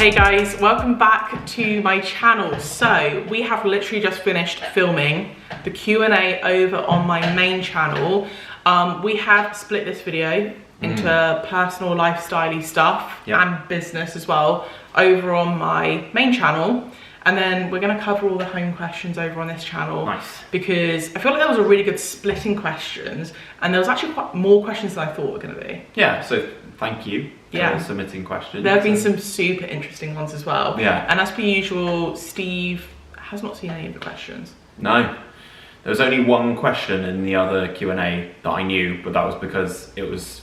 Hey guys, welcome back to my channel. So we have literally just finished filming the Q&A over on my main channel. We have split this video into personal lifestyle-y stuff and business as well over on my main channel. And then we're going to cover all the home questions over on this channel. Nice. Because I feel like that was a really good splitting questions, and there was actually quite more questions than I thought were going to be. Yeah, so thank you for submitting questions. There have been some super interesting ones as well. Yeah. And as per usual, Steve has not seen any of the questions. No. There was only one question in the other Q&A that I knew, but that was because it was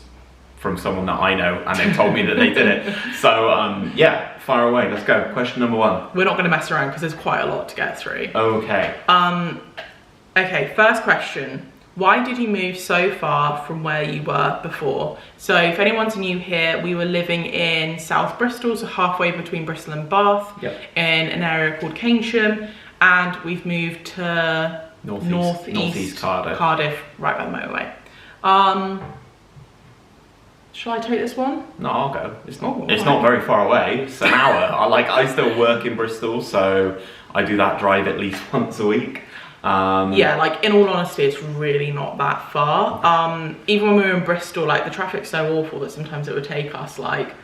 from someone that I know and they told me that they did it. So yeah, fire away, let's go. Question number one. We're not going to mess around because there's quite a lot to get through. Okay. Okay, first question. Why did you move so far from where you were before? So if anyone's new here, we were living in South Bristol, so halfway between Bristol and Bath, in an area called 𝐀𝐻𝐭, and we've moved to northeast Cardiff, right by the motorway. Shall I take this one? No, I'll go. It's not very far away. It's an hour. I still work in Bristol, so I do that drive at least once a week. Yeah, like in all honesty, it's really not that far. Even when we were in Bristol, like the traffic's so awful that sometimes it would take us like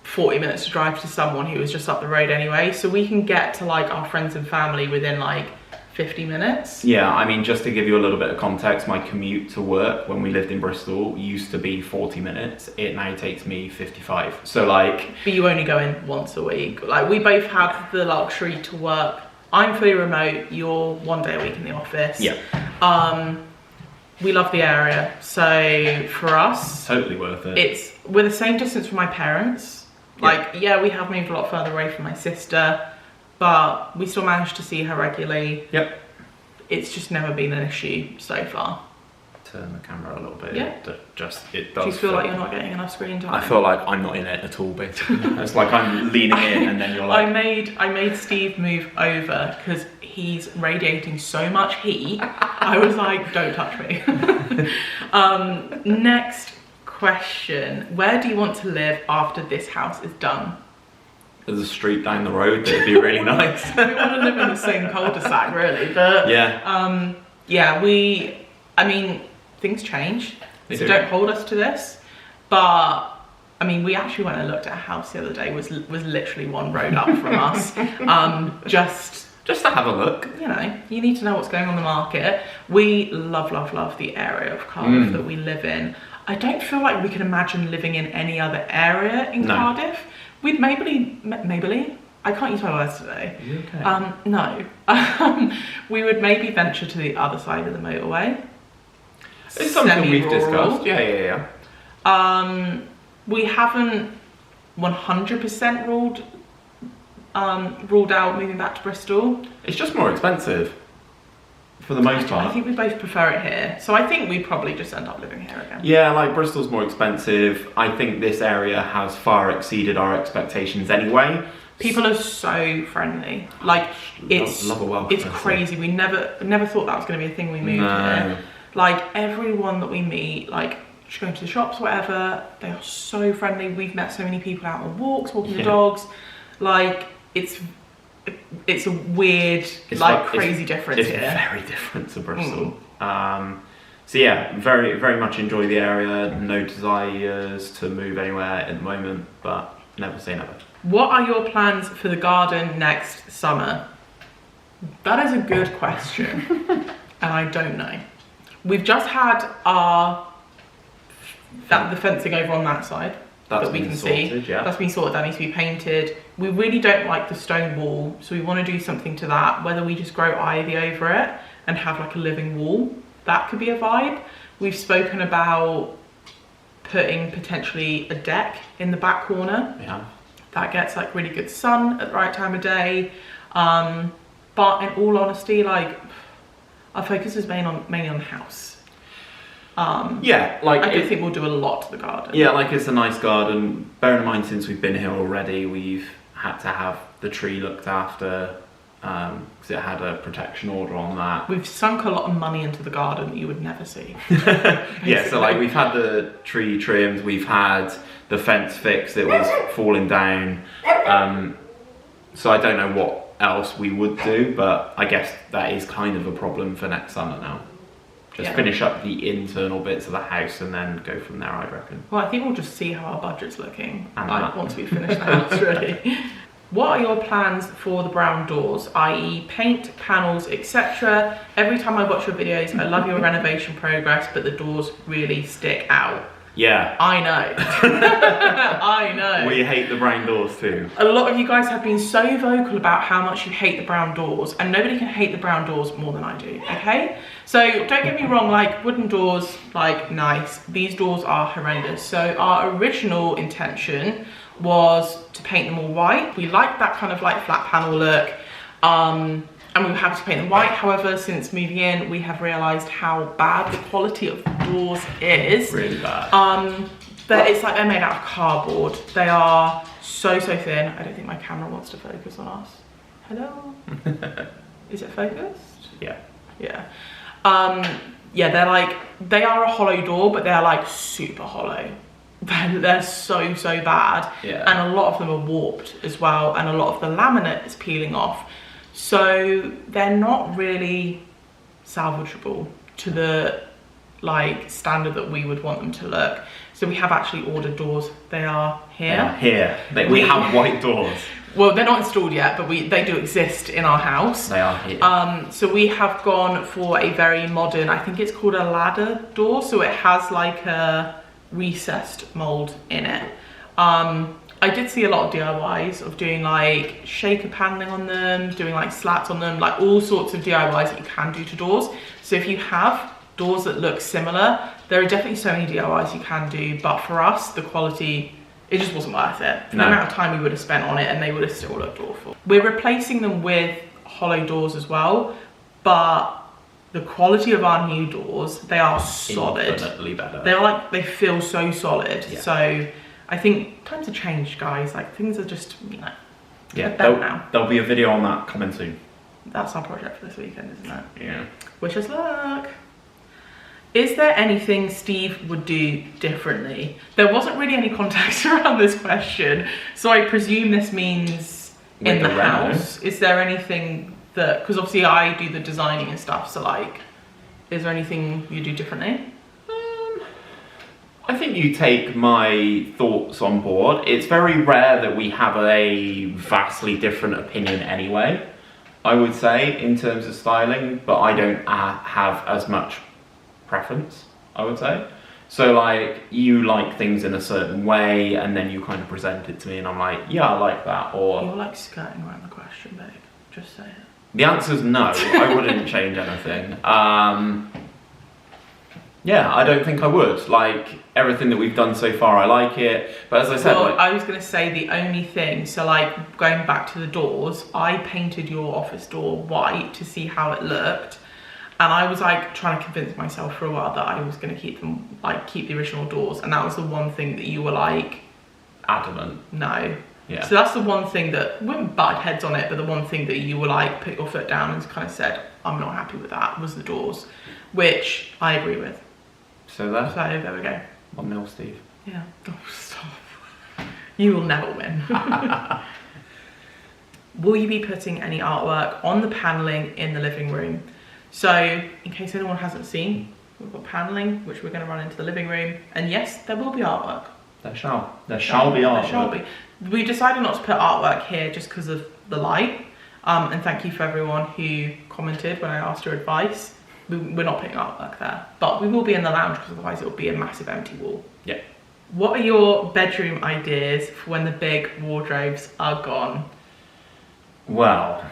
40 minutes to drive to someone who was just up the road anyway. So we can get to like our friends and family within like 50 minutes. Yeah, I mean, just to give you a little bit of context, my commute to work when we lived in Bristol used to be 40 minutes. It now takes me 55. So like... But you only go in once a week. Like we both have the luxury to work. I'm fully remote, you're 1 day a week in the office. Yeah. We love the area, so for us... Totally worth it. We're the same distance from my parents. Like, yeah, we have moved a lot further away from my sister, but we still manage to see her regularly. Yep. It's just never been an issue so far. Turn the camera a little bit. Yeah. It does. Do you feel like you're not getting enough screen time? I feel like I'm not in it at all, basically. It's like I'm leaning in and then you're like... I made Steve move over because he's radiating so much heat. I was like, don't touch me. Next question. Where do you want to live after this house is done? There's a street down the road that'd be really nice. We want to live in the same cul-de-sac, really, but yeah, I mean, things change, so don't hold us to this. But I mean, we actually went and looked at a house the other day. Was literally one road up from us. Just to have a look. You know, you need to know what's going on the market. We love the area of Cardiff that we live in. I don't feel like we can imagine living in any other area in Cardiff. We'd maybe, I can't use my words today. Okay. No. We would maybe venture to the other side of the motorway. It's something we've discussed. Yeah. We haven't 100% ruled out moving back to Bristol. It's just more expensive. For the most part. I think we both prefer it here. So I think we'd probably just end up living here again. Yeah, like Bristol's more expensive. I think this area has far exceeded our expectations anyway. People are so friendly. Like it's crazy. We never thought that was going to be a thing we moved here. Like everyone that we meet, like just going to the shops, whatever, they are so friendly. We've met so many people out on walks, walking the dogs. Like it's a weird, crazy difference here. It's very different to Bristol. So yeah, very, very much enjoy the area. No desires to move anywhere at the moment, but never say never. What are your plans for the garden next summer? That is a good question, and I don't know. We've just had the fencing over on that side. That we can see. Yeah. That's been sorted, that needs to be painted. We really don't like the stone wall, so we want to do something to that, whether we just grow ivy over it and have like a living wall. That could be a vibe. We've spoken about putting potentially a deck in the back corner. Yeah. That gets like really good sun at the right time of day. But in all honesty, like our focus is mainly on the house. Yeah, like I don't think we'll do a lot to the garden. Yeah, like it's a nice garden. Bear in mind, since we've been here already, we've had to have the tree looked after. because it had a protection order on that. We've sunk a lot of money into the garden that you would never see. Yeah, so like we've had the tree trimmed, we've had the fence fixed, it was falling down. So I don't know what else we would do, but I guess that is kind of a problem for next summer now. Just finish up the internal bits of the house and then go from there, I reckon. Well, I think we'll just see how our budget's looking once we finish the house, really. What are your plans for the brown doors, i.e. paint, panels, etc.? Every time I watch your videos, I love your renovation progress, but the doors really stick out. Yeah. I know. I know. We hate the brown doors too. A lot of you guys have been so vocal about how much you hate the brown doors, and nobody can hate the brown doors more than I do, okay? So don't get me wrong, like wooden doors, like nice. These doors are horrendous. So our original intention was to paint them all white. We like that kind of like flat panel look. And we were happy to paint them white. However, since moving in, we have realised how bad the quality of the doors is. Really bad. It's like they're made out of cardboard. They are so thin. I don't think my camera wants to focus on us. Hello? Is it focused? Yeah. Yeah. Yeah, they are a hollow door, but they're like super hollow. They're so bad. Yeah. And a lot of them are warped as well, and a lot of the laminate is peeling off. So they're not really salvageable to the like standard that we would want them to look. So we have actually ordered doors. They are here. We have white doors. Well, they're not installed yet, but they do exist in our house. They are here. So we have gone for a very modern, I think it's called a ladder door. So it has like a recessed mold in it. I did see a lot of DIYs of doing like shaker paneling on them, doing like slats on them, like all sorts of DIYs that you can do to doors. So if you have doors that look similar, there are definitely so many DIYs you can do, but for us, the quality, it just wasn't worth it. For the amount of time we would have spent on it, and they would have still looked awful. We're replacing them with hollow doors as well, but the quality of our new doors, they are solid. Infinitely better. They're like, they feel so solid. Yeah. So I think times have changed, guys. Like things are just, you know, better now. There'll be a video on that coming soon. That's our project for this weekend, isn't it? Yeah. Wish us luck. Is there anything Steve would do differently? There wasn't really any context around this question, so I presume this means in the house. Is there anything that, because obviously I do the designing and stuff, so like, is there anything you do differently? I think you take my thoughts on board. It's very rare that we have a vastly different opinion anyway, I would say, in terms of styling, but I don't have as much preference, I would say. So like, you like things in a certain way, and then you kind of present it to me and I'm like, yeah, I like that, or... You're like skirting around the question, babe. Just say it. The answer's no, I wouldn't change anything. Yeah, I don't think I would. Like, everything that we've done so far, I like it. But as I said, well, I was going to say the only thing, so like going back to the doors, I painted your office door white to see how it looked. And I was like trying to convince myself for a while that I was going to keep them, like keep the original doors. And that was the one thing that you were like... adamant. No. Yeah. So that's the one thing that, we haven't butted heads on it, but the one thing that you were like, put your foot down and kind of said, I'm not happy with that, was the doors. Which I agree with. So there we go. 1-0, Steve. Yeah. Oh, stop. You will never win. Will you be putting any artwork on the paneling in the living room? So, in case anyone hasn't seen, we've got paneling, which we're going to run into the living room. And yes, there will be artwork. There shall be artwork. There shall be. We decided not to put artwork here just because of the light. And thank you for everyone who commented when I asked your advice. We're not putting artwork there, but we will be in the lounge because otherwise it will be a massive empty wall. Yeah. What are your bedroom ideas for when the big wardrobes are gone? Well.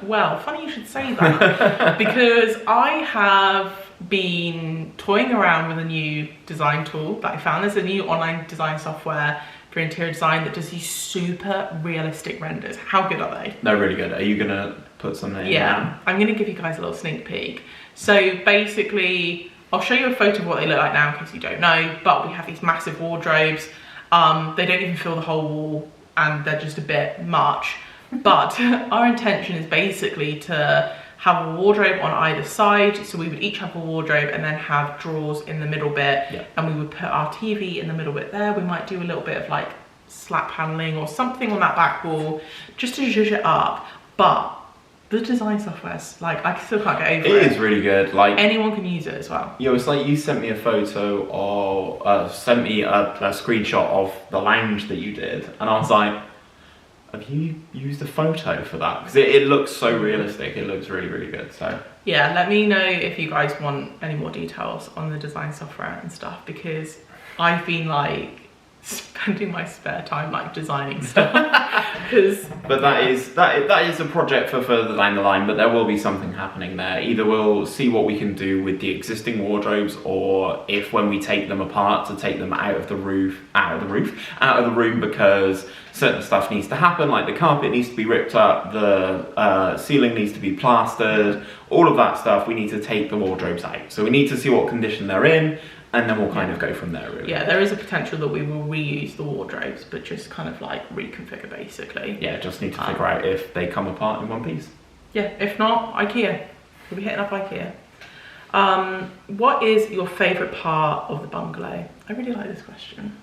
Well, funny you should say that because I have been toying around with a new design tool that I found. There's a new online design software for interior design that does these super realistic renders. How good are they? They're really good. Are you gonna put something in? Yeah, I'm gonna give you guys a little sneak peek. So basically, I'll show you a photo of what they look like now in case you don't know, but we have these massive wardrobes. They don't even fill the whole wall and they're just a bit much. But our intention is basically to have a wardrobe on either side. So we would each have a wardrobe and then have drawers in the middle bit. Yeah. And we would put our TV in the middle bit there. We might do a little bit of like slap paneling or something on that back wall just to zhuzh it up. But the design software's like, I still can't get over it. It is really good. Like, anyone can use it as well. Yeah, it's like you sent me a photo of, sent me a screenshot of the lounge that you did, and I was like, have you used a photo for that? Because it looks so realistic. It looks really, really good. So yeah, let me know if you guys want any more details on the design software and stuff, because I've been like spending my spare time like designing stuff. But that is a project for further down the line, but there will be something happening there. Either we'll see what we can do with the existing wardrobes, or if when we take them apart, to take them out of the room, because certain stuff needs to happen, like the carpet needs to be ripped up, the ceiling needs to be plastered, all of that stuff. We need to take the wardrobes out. So we need to see what condition they're in, and then we'll kind of go from there, really. Yeah, there is a potential that we will reuse the wardrobes, but just kind of like reconfigure basically. Yeah, just need to figure out if they come apart in one piece. Yeah, if not, IKEA. We'll be hitting up IKEA. What is your favourite part of the bungalow? I really like this question.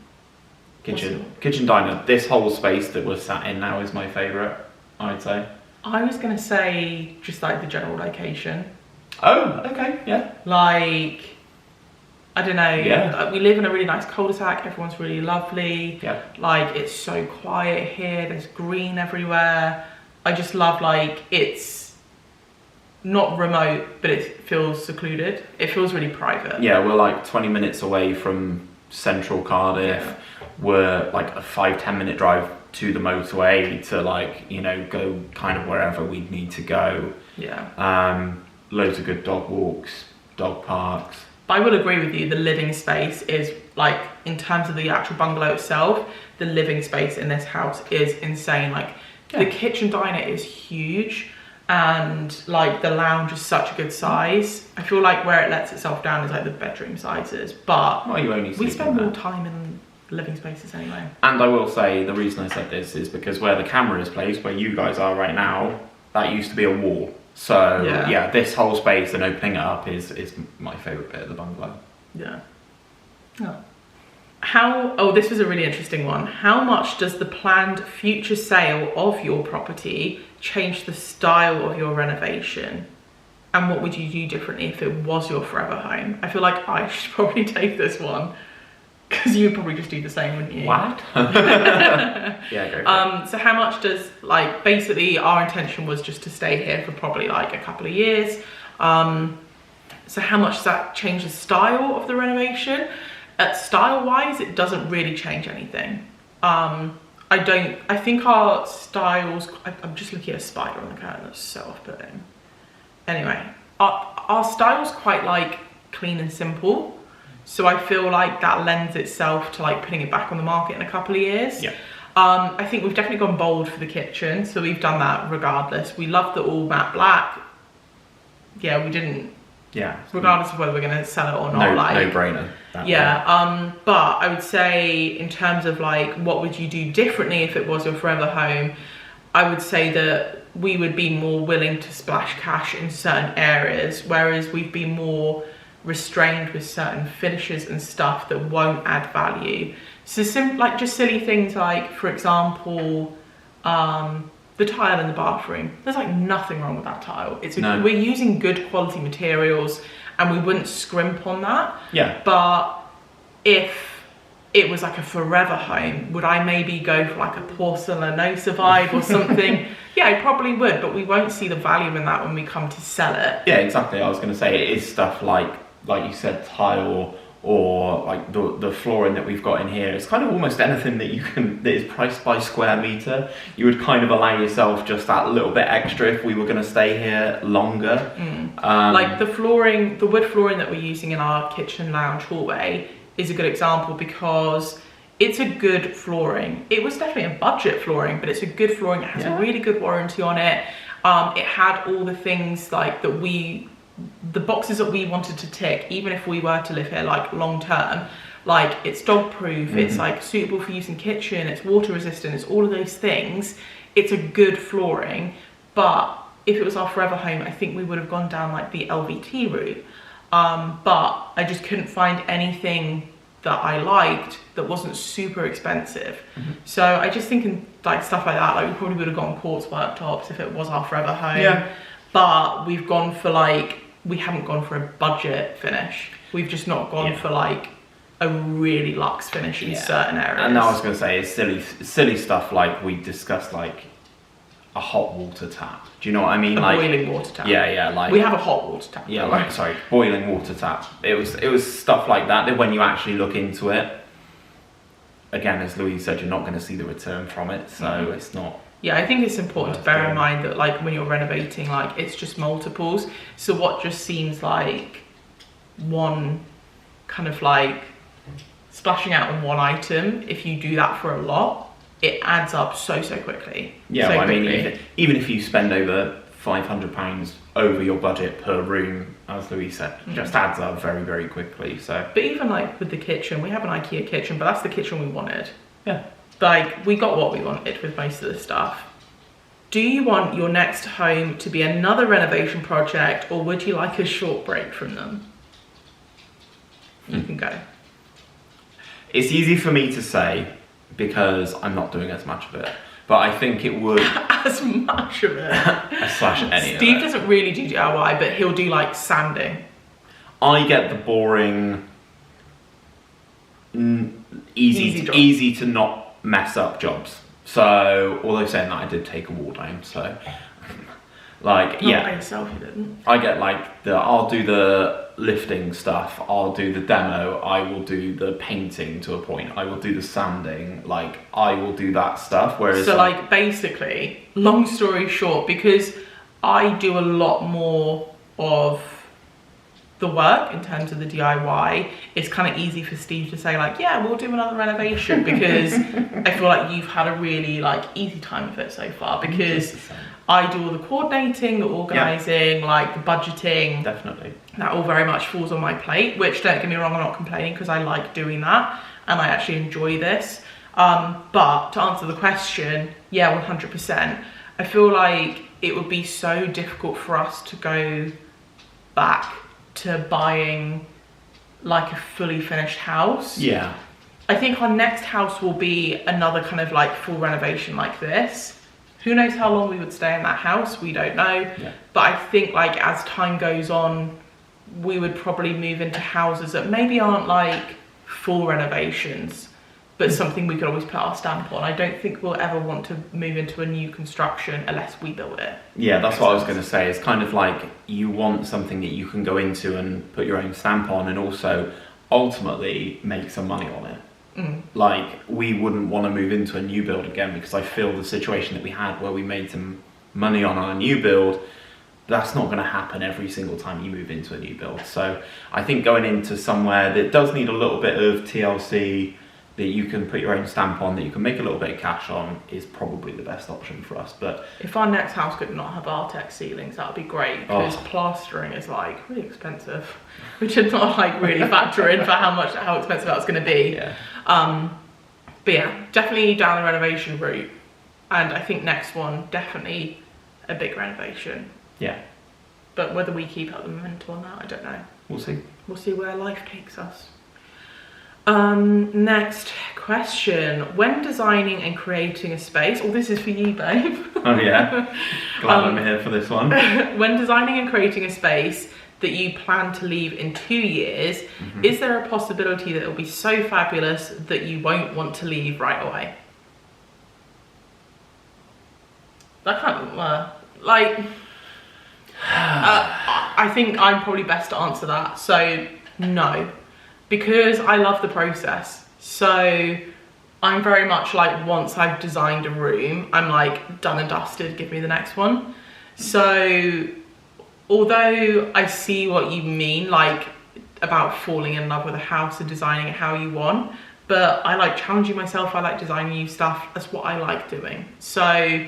Kitchen diner. This whole space that we're sat in now is my favourite, I'd say. I was going to say just like the general location. Oh, okay, yeah. Like, I don't know. Yeah. We live in a really nice cul-de-sac. Everyone's really lovely. Yeah. Like, it's so quiet here. There's green everywhere. I just love, like, it's not remote, but it feels secluded. It feels really private. Yeah, we're like 20 minutes away from central Cardiff. Yeah. We're like a 5-10 minute drive to the motorway to, like, you know, go kind of wherever we need to go. Yeah. Loads of good dog walks, dog parks. But I will agree with you, the living space is, like, in terms of the actual bungalow itself, the living space in this house is insane. Like, the kitchen diner is huge, and like the lounge is such a good size. I feel like where it lets itself down is like the bedroom sizes, but we spend more time in living spaces anyway. And I will say, the reason I said this is because where the camera is placed, where you guys are right now, that used to be a wall. So yeah, this whole space and opening it up is my favourite bit of the bungalow. Yeah. Oh. This was a really interesting one. How much does the planned future sale of your property change the style of your renovation? And what would you do differently if it was your forever home? I feel like I should probably take this one, because you would probably just do the same, wouldn't you? What? Yeah, go for it. So how much does, like, basically our intention was just to stay here for probably like a couple of years. So how much does that change the style of the renovation? Style-wise, it doesn't really change anything. I think our styles, I'm just looking at a spider on the curtain, that's so off-putting. Anyway, our style's quite like clean and simple. So I feel like that lends itself to like putting it back on the market in a couple of years. Yeah. I think we've definitely gone bold for the kitchen, so we've done that regardless. We love the all matte black. Yeah, we didn't. Yeah. Regardless of whether we're going to sell it or not. No brainer. Yeah. But I would say in terms of like what would you do differently if it was your forever home, I would say that we would be more willing to splash cash in certain areas, whereas we've been more restrained with certain finishes and stuff that won't add value. So like just silly things like, for example, the tile in the bathroom. There's like nothing wrong with that tile. We're using good quality materials and we wouldn't scrimp on that. Yeah. But if it was like a forever home, would I maybe go for like a porcelanosa vibe or something? Yeah, I probably would, but we won't see the value in that when we come to sell it. Yeah, exactly. I was going to say, it is stuff like you said, tile, or like the flooring that we've got in here. It's kind of almost anything that that is priced by square meter. You would kind of allow yourself just that little bit extra if we were going to stay here longer. Like the wood flooring that we're using in our kitchen lounge hallway is a good example, because it's a good flooring. It was definitely a budget flooring, but it's a good flooring. It has a really good warranty on it. It had all the things like the boxes that we wanted to tick, even if we were to live here like long term. Like, it's dog proof, it's like suitable for use in kitchen, it's water resistant, it's all of those things. it's a good flooring, but if it was our forever home, I think we would have gone down like the LVT route. But I just couldn't find anything that I liked that wasn't super expensive. So I just think like stuff like that, like we probably would have gone quartz worktops if it was our forever home. Yeah. But we've gone for like, we haven't gone for a budget finish. We've just not gone for like a really luxe finish in certain areas. And I was going to say, it's silly stuff like we discussed, like a hot water tap. Do you know what I mean? Like boiling water tap. Yeah, like we have a hot water tap. Yeah, like sorry, boiling water tap. It was stuff like that when you actually look into it. Again, as Louise said, you're not going to see the return from it, so it's not. Yeah, I think it's important to bear in mind that like when you're renovating, like it's just multiples. So what just seems like one kind of like splashing out on one item, if you do that for a lot, it adds up so quickly. Yeah, well, I mean, even if you spend over £500 over your budget per room, as Louise said, it just adds up very quickly. So, but even like with the kitchen, we have an IKEA kitchen, but that's the kitchen we wanted. Yeah. Like, we got what we wanted with most of the stuff. Do you want your next home to be another renovation project, or would you like a short break from them? You can go. It's easy for me to say because I'm not doing as much of it, but I think it would. As much of it? Slash any Steve of it. Doesn't really do DIY, but he'll do like sanding. I get the boring, easy to not mess up jobs. So, although saying that, I did take a wall down, so like, Not by yourself, you didn't. I get like I'll do the lifting stuff, I'll do the demo, I will do the painting to a point, I will do the sanding, like I will do that stuff, whereas so like basically, long story short, because I do a lot more of the work in terms of the DIY, it's kind of easy for Steve to say like, yeah, we'll do another renovation, because I feel like you've had a really like easy time with it so far, because I do all the coordinating, the organising, like the budgeting. Definitely. That all very much falls on my plate, which, don't get me wrong, I'm not complaining, because I like doing that and I actually enjoy this. But to answer the question, yeah, 100%. I feel like it would be so difficult for us to go back to buying like a fully finished house. Yeah. I think our next house will be another kind of like full renovation like this. Who knows how long we would stay in that house? We don't know. Yeah. But I think like as time goes on, we would probably move into houses that maybe aren't like full renovations, but something we could always put our stamp on. I don't think we'll ever want to move into a new construction unless we build it. Yeah, that's what I was going to say. It's kind of like you want something that you can go into and put your own stamp on, and also ultimately make some money on it. Like, we wouldn't want to move into a new build again, because I feel the situation that we had where we made some money on our new build, that's not going to happen every single time you move into a new build. So I think going into somewhere that does need a little bit of TLC, that you can put your own stamp on, that you can make a little bit of cash on, is probably the best option for us. But if our next house could not have Artex ceilings, that would be great, because plastering is like really expensive, which did not like really factor in for how expensive that was going to be. Yeah. But yeah, definitely down the renovation route, and I think next one definitely a big renovation. Yeah. But whether we keep up the momentum on that, I don't know. We'll see. We'll see where life takes us. Next question. When designing and creating a space, this is for you, babe. Oh yeah, glad I'm here for this one. When designing and creating a space that you plan to leave in 2 years, is there a possibility that it will be so fabulous that you won't want to leave right away? That kind of, I think I'm probably best to answer that. So no, because I love the process. So I'm very much like, once I've designed a room, I'm like done and dusted, give me the next one. So although I see what you mean, like about falling in love with a house and designing it how you want, but I like challenging myself, I like designing new stuff, that's what I like doing. So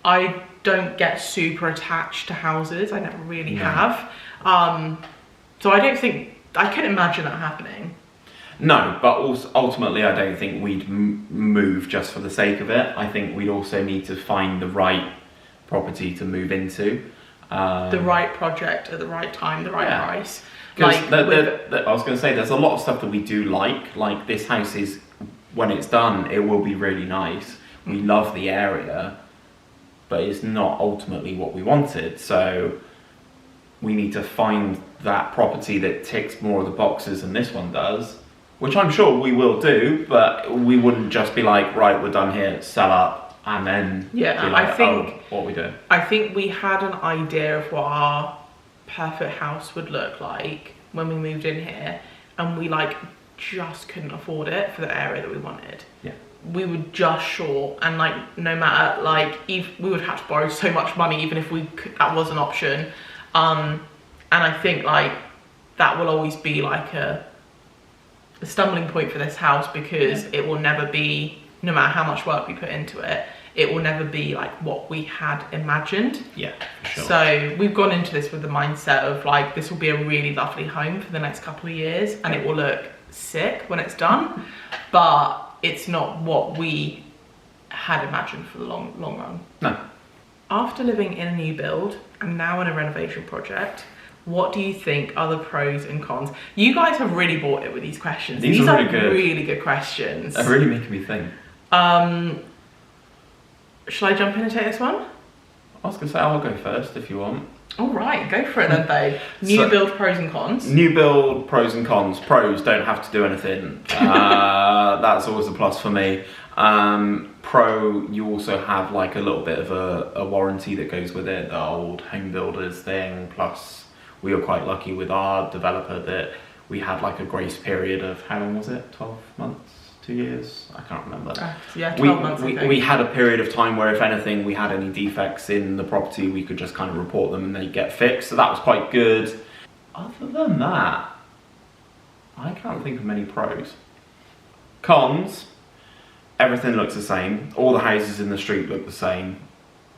I don't get super attached to houses, I never really have. So I don't think, I couldn't imagine that happening. No, but also, ultimately I don't think we'd move just for the sake of it. I think we'd also need to find the right property to move into. The right project at the right time, the right price. Like, I was going to say, there's a lot of stuff that we do like this house is, when it's done, it will be really nice. We love the area, but it's not ultimately what we wanted. So we need to find that property that ticks more of the boxes than this one does, which I'm sure we will do, but we wouldn't just be like, right, we're done here, sell up, and then be like, I think, what are we doing? I think we had an idea of what our perfect house would look like when we moved in here, and we like just couldn't afford it for the area that we wanted. Yeah. We were just short, and like no matter, like if we would have to borrow so much money even if we could, that was an option. And I think like that will always be like a stumbling point for this house, because it will never be, no matter how much work we put into it, it will never be like what we had imagined. Yeah, for sure. So we've gone into this with the mindset of like, this will be a really lovely home for the next couple of years, and it will look sick when it's done, but it's not what we had imagined for the long run. No. After living in a new build and now in a renovation project, what do you think are the pros and cons? You guys have really bought it with these questions. These are really good questions. They're really making me think. Shall I jump in and take this one? I was going to say, I'll go first if you want. All right, go for it then, babe. New build pros and cons. New build pros and cons. Pros, don't have to do anything. That's always a plus for me. Pro, you also have like a little bit of a warranty that goes with it, the old home builders thing. Plus, we were quite lucky with our developer that we had like a grace period of, how long was it? 12 months? 2 years? I can't remember. Yeah, 12 months. We had a period of time where if anything we had any defects in the property, we could just kind of report them and they'd get fixed. So that was quite good. Other than that, I can't think of many pros. Cons, everything looks the same. All the houses in the street look the same.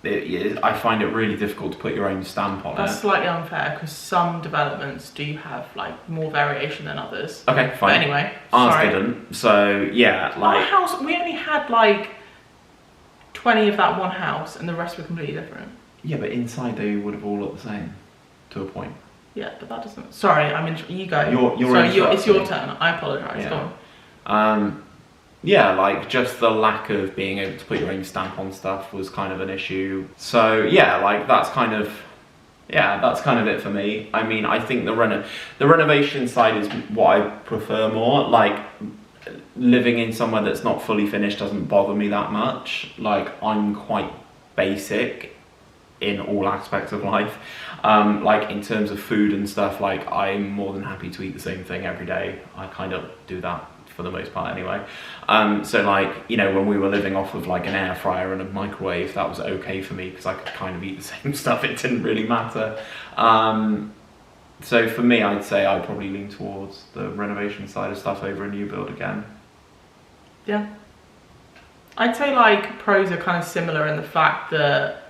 I find it really difficult to put your own stamp on it. That's slightly unfair, because some developments do have like more variation than others. Okay, fine. But anyway, ours didn't. So yeah, like our house, we only had like 20 of that one house, and the rest were completely different. Yeah, but inside they would have all looked the same, to a point. Yeah, but that doesn't. Sorry, you go. It's your turn. I apologise. Yeah. Go on. Yeah, like just the lack of being able to put your own stamp on stuff was kind of an issue. So yeah, like that's kind of it for me. I mean, I think the renovation side is what I prefer more. Like living in somewhere that's not fully finished doesn't bother me that much. Like I'm quite basic in all aspects of life. Like in terms of food and stuff, like I'm more than happy to eat the same thing every day. I kind of do that for the most part anyway. So like, you know, when we were living off of like an air fryer and a microwave, that was okay for me because I could kind of eat the same stuff. It didn't really matter. So for me, I'd say I'd probably lean towards the renovation side of stuff over a new build again. Yeah. I'd say like pros are kind of similar in the fact that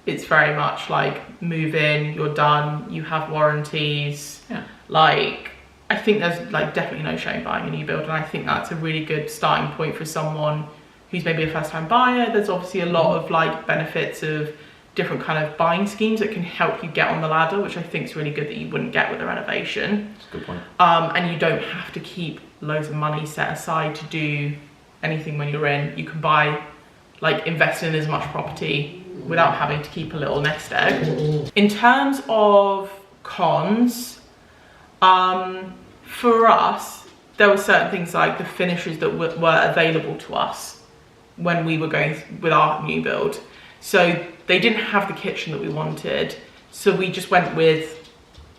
it's very much like move in, you're done, you have warranties. Yeah. Like, I think there's like definitely no shame buying a new build, and I think that's a really good starting point for someone who's maybe a first-time buyer. There's obviously a lot of like benefits of different kind of buying schemes that can help you get on the ladder, which I think is really good that you wouldn't get with a renovation. That's a good point. And you don't have to keep loads of money set aside to do anything when you're in. You can buy, like invest in as much property without having to keep a little nest egg. In terms of cons, for us, there were certain things like the finishes that were available to us when we were going with our new build. So they didn't have the kitchen that we wanted. So we just went with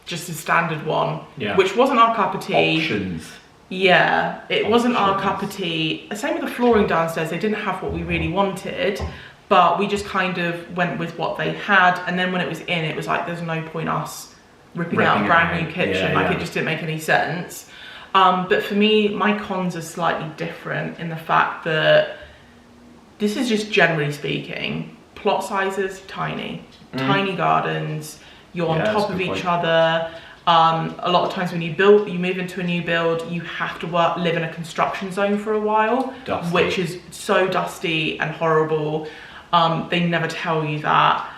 just a standard one, which wasn't our cup of tea. Options. Yeah, it wasn't our cup of tea. Same with the flooring downstairs. They didn't have what we really wanted, but we just kind of went with what they had. And then when it was in, it was like, there's no point us ripping out a brand new kitchen. It just didn't make any sense. But for me, my cons are slightly different in the fact that this is just generally speaking, plot sizes, tiny gardens, you're on top of each other. A lot of times when you move into a new build, you have to live in a construction zone for a while, which is so dusty and horrible. They never tell you that.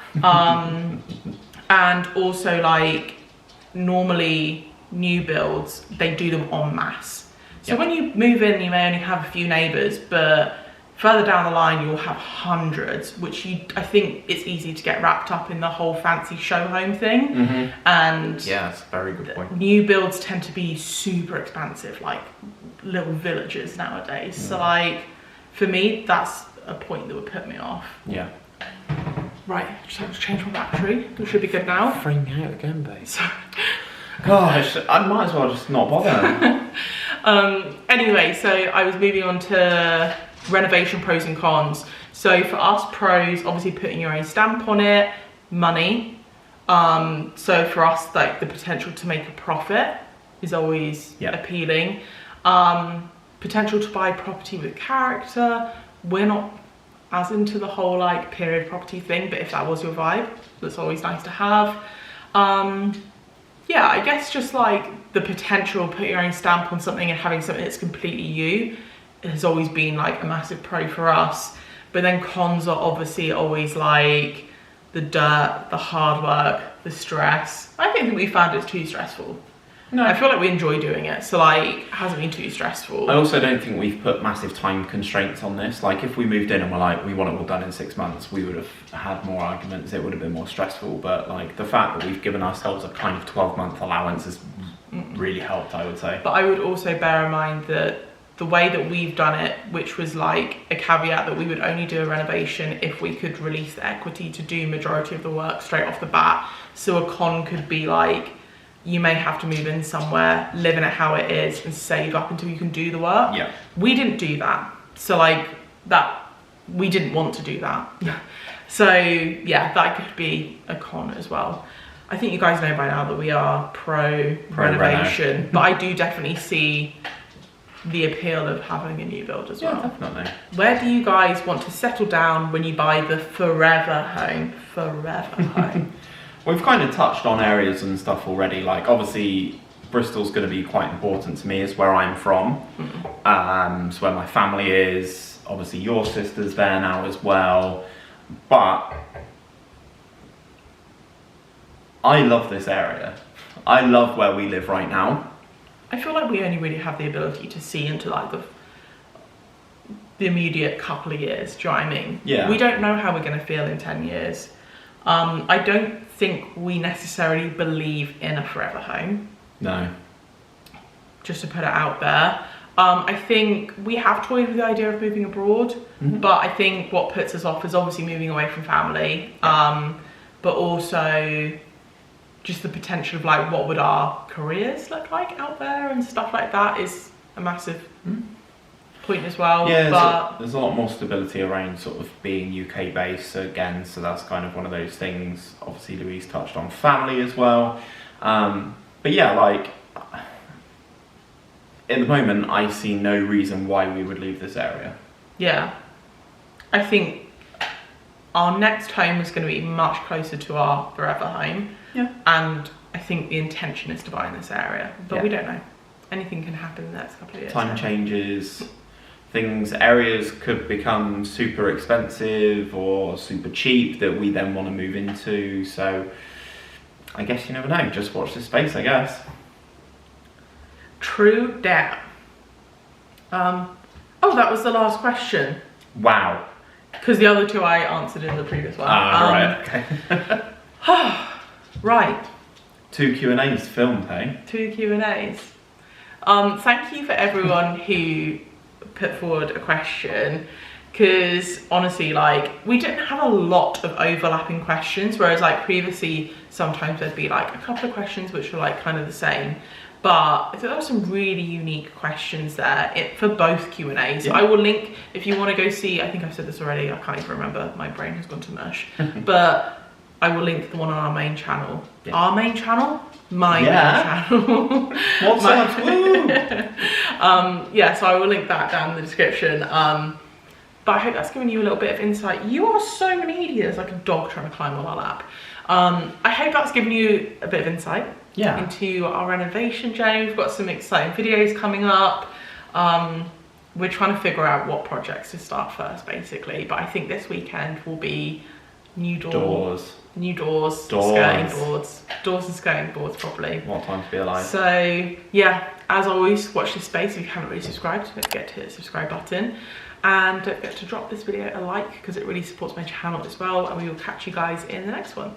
And also, like, normally new builds, they do them en masse. So when you move in, you may only have a few neighbours, but further down the line, you'll have hundreds, which I think it's easy to get wrapped up in the whole fancy show home thing. And yeah, that's a very good point. New builds tend to be super expansive, like little villages nowadays. So like, for me, that's a point that would put me off. Yeah. Right, just have to change my battery. We should be good now. Freaking out again, babe. Gosh, I might as well just not bother. Anyway, so I was moving on to renovation pros and cons. So for us, pros, obviously putting your own stamp on it, money. So for us, like, the potential to make a profit is always appealing. Potential to buy property with character. We're not as into the whole like period property thing, but if that was your vibe, that's always nice to have. Yeah, I guess just like the potential, put your own stamp on something and having something that's completely you has always been like a massive pro for us. But then cons are obviously always like the dirt, the hard work, the stress. I don't think we found it too stressful. No, I feel like we enjoy doing it, so like it hasn't been too stressful. I also don't think we've put massive time constraints on this. Like if we moved in and we're like, we want it all done in 6 months, we would have had more arguments, it would have been more stressful. But like the fact that we've given ourselves a kind of 12-month allowance has really helped, I would say. But I would also bear in mind that the way that we've done it, which was like a caveat that we would only do a renovation if we could release the equity to do majority of the work straight off the bat. So a con could be like, you may have to move in somewhere, live in it how it is, and save up until you can do the work. Yeah. We didn't do that. So like that, we didn't want to do that. So yeah, that could be a con as well. I think you guys know by now that we are pro renovation, but I do definitely see the appeal of having a new build as well. Yeah, definitely. Where do you guys want to settle down when you buy the forever home? Forever home. We've kind of touched on areas and stuff already. Like obviously Bristol's going to be quite important to me, is where I'm from. It's where my family is. Obviously your sister's there now as well. But I love this area. I love where we live right now. I feel like we only really have the ability to see into like the immediate couple of years, do you know what I mean? Yeah. We don't know how we're going to feel in 10 years. I don't think we necessarily believe in a forever home. No. Just to put it out there. I think we have toyed with the idea of moving abroad, but I think what puts us off is obviously moving away from family, but also just the potential of like what would our careers look like out there and stuff like that is a massive point as well. Yeah, but there's a lot more stability around sort of being UK based, so again, so that's kind of one of those things. Obviously Louise touched on family as well, but yeah, like at the moment I see no reason why we would leave this area. Yeah, I think our next home is going to be much closer to our forever home. Yeah. And I think the intention is to buy in this area, but we don't know. Anything can happen in the next couple of years. Time changes, areas could become super expensive or super cheap that we then want to move into. So I guess you never know, just watch this space, I guess. True dat. Oh, that was the last question. Wow. Because the other two I answered in the previous one. Right, okay. Right. 2 Q&As filmed, hey? 2 Q&As. Thank you for everyone who put forward a question, because honestly, like, we didn't have a lot of overlapping questions, whereas like previously sometimes there'd be like a couple of questions which were like kind of the same, but I think there were some really unique questions there for both Q&As. I will link, if you want to go see, I think I've said this already, I can't even remember, my brain has gone to mush, but I will link the one on our main channel. Yeah. Our main channel? My main channel. What's up? Woo! Yeah, so I will link that down in the description. But I hope that's given you a little bit of insight. You are so needy. There's like a dog trying to climb on our lap. I hope that's given you a bit of insight into our renovation journey. We've got some exciting videos coming up. We're trying to figure out what projects to start first, basically. But I think this weekend will be new doors, skirting boards, doors and skirting boards probably. What time to be alive. So yeah, as always, watch this space. If you haven't already subscribed, don't forget to hit the subscribe button. And don't forget to drop this video a like, because it really supports my channel as well. And we will catch you guys in the next one.